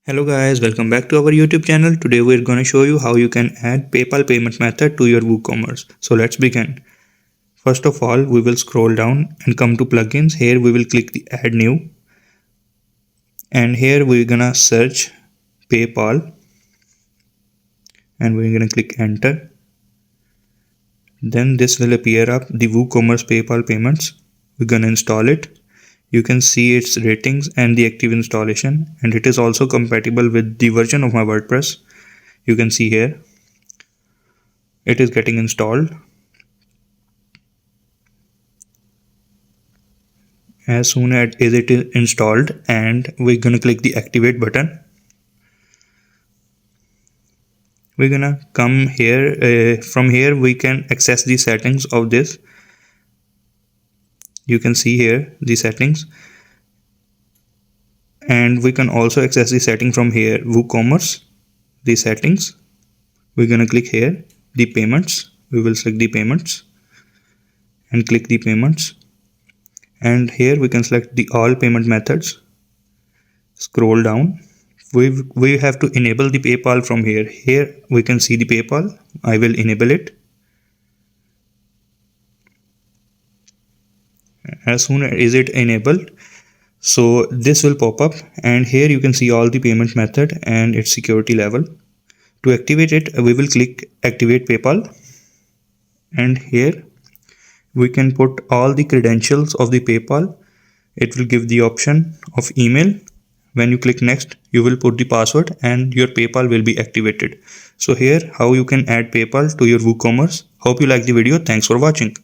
Hello guys, welcome back to our YouTube channel. Today we're going to show you how you can add PayPal payment method to your WooCommerce. So let's begin. First of all, we will scroll down and come to plugins. Here we will click the add new. And here we're going to search PayPal. And we're going to click enter. Then this will appear up the WooCommerce PayPal payments. We're going to install it. You can see its ratings and the active installation, and it is also compatible with the version of my WordPress. You can see here it is getting installed. As soon as it is installed, and we're gonna click the activate button. We're gonna come here. From here we can access the settings of this. You can see here the settings, and we can also access the setting from here. WooCommerce, the settings. We're gonna click here the payments. We will select the payments and click the payments, and here we can select the all payment methods. Scroll down. We have to enable the PayPal from here. Here we can see the PayPal. I will enable it. As soon as it enabled, so this will pop up, and here you can see all the payment method and its security level. To activate it, we will click activate PayPal, and here we can put all the credentials of the PayPal. It will give the option of email. When you click next, you will put the password and your PayPal will be activated. So here how you can add PayPal to your WooCommerce. Hope you like the video. Thanks for watching.